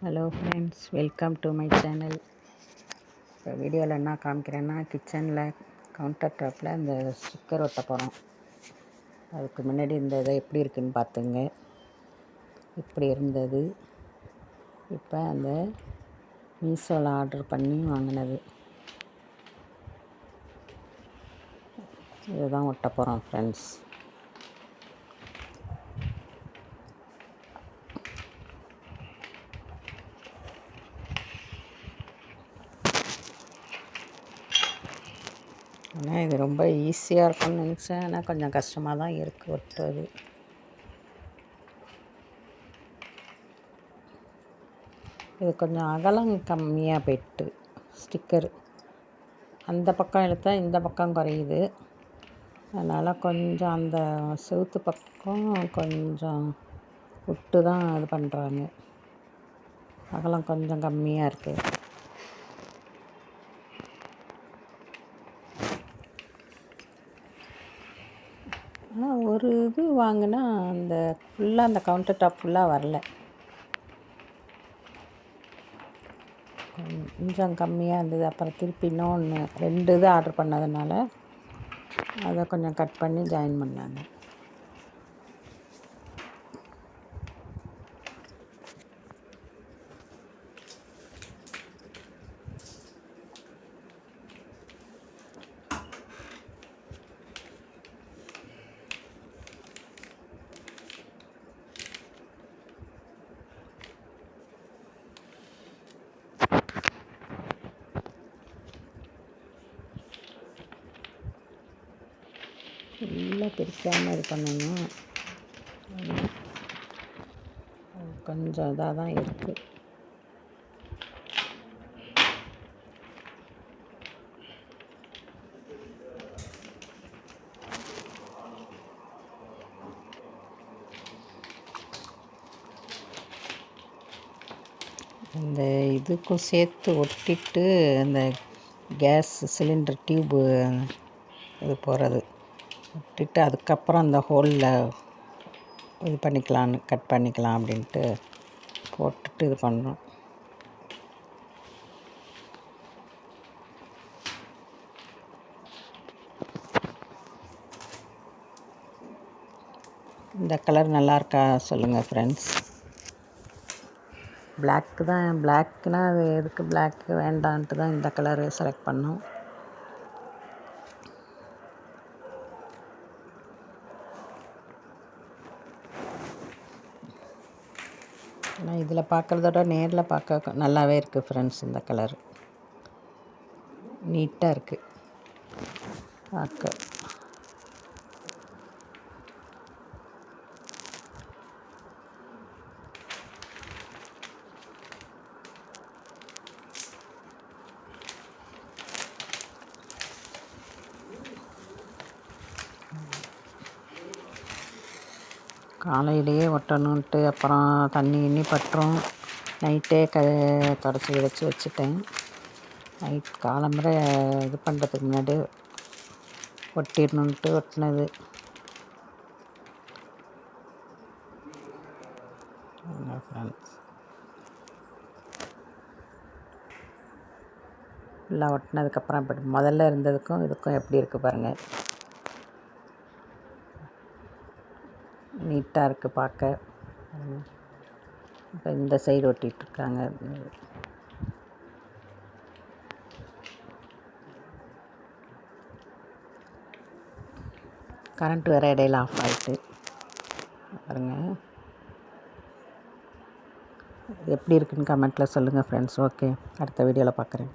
Hello friends, welcome to my channel. இப்போ வீடியோவில் என்ன காமிக்கிறேன்னா, கிச்சனில் கவுண்டர் டாப்பில் இந்த ஸ்டிக்கர் ஒட்ட போகிறோம். அதுக்கு முன்னாடி இந்த இதை எப்படி இருக்குதுன்னு பார்த்துங்க. இப்படி இருந்தது. இப்போ அந்த மீஷோவில் ஆர்டர் பண்ணி வாங்கினது இதுதான் ஒட்ட போகிறோம் ஃப்ரெண்ட்ஸ். ஆனால் இது ரொம்ப ஈஸியாக இருக்கும்னு நினச்சேன். ஆனால் கொஞ்சம் கஷ்டமாக தான் இருக்குது ஒட்டுறது. இது கொஞ்சம் அகலம் கம்மியாக போயிட்டு ஸ்டிக்கர் அந்த பக்கம் இழுத்தா இந்த பக்கம் குறையுது. அதனால் கொஞ்சம் அந்த செவுத்து பக்கம் கொஞ்சம் விட்டு தான் இது பண்ணுறாங்க. அகலம் கொஞ்சம் கம்மியாக இருக்குது. ஆனால் ஒரு இது வாங்கினா அந்த ஃபுல்லாக அந்த கவுண்டர் டாப் ஃபுல்லாக வரல. கொஞ்சம் கம்மியாக இருந்தது. அப்புறம் திருப்பி இன்னொன்று 2 இது ஆர்டர் பண்ணதுனால அதை கொஞ்சம் கட் பண்ணி ஜாயின் பண்ணாங்க. ஃபுல்லாக பிரிக்காமல் இது பண்ணணும். கொஞ்சம் இதாக தான் இருக்குது. இந்த இதுக்கும் சேர்த்து ஒட்டிட்டு அந்த கேஸ் சிலிண்டர் டியூப்பு இது போகிறது ஒட்டிட்டு அதுக்கப்புறம் அந்த ஹோலில் இது பண்ணிக்கலான்னு கட் பண்ணிக்கலாம் அப்படின்ட்டு போட்டுட்டு இது பண்ணுறோம். இந்த கலர் நல்லா இருக்கா சொல்லுங்கள் ஃப்ரெண்ட்ஸ். பிளாக்கு தான், பிளாக்குனா அது எதுக்கு பிளாக்கு வேண்டான்ட்டு தான் இந்த கலரு செலக்ட் பண்ணோம். ஆனால் இதில் பார்க்குறதோட நேரில் பார்க்க நல்லாவே இருக்குது ஃப்ரெண்ட்ஸ். இந்த கலர் நீட்டாக இருக்குது பார்க்க. காலையிலேயே ஒட்டணுன்ட்டு அப்புறம் தண்ணி பட்டுரும். நைட்டே தொடச்சி கிடச்சி வச்சுட்டேன். நைட் காலம்பரை இது பண்ணுறதுக்கு முன்னாடி ஒட்டிடணுன்ட்டு ஒட்டினது. ஃபுல்லாக ஒட்டினதுக்கப்புறம் இப்படி முதல்ல இருந்ததுக்கும் இதுக்கும் எப்படி இருக்குது பாருங்கள். நீட்டாக இருக்குது பார்க்க. இப்போ இந்த சைடு ஒட்டிகிட்ருக்காங்க. கரண்ட் வேறு இடையில ஆஃப் ஆகிட்டு பாருங்க. எப்படி இருக்குன்னு கமெண்ட்டில் சொல்லுங்கள் ஃப்ரெண்ட்ஸ். ஓகே, அடுத்த வீடியோவில் பார்க்குறேன்.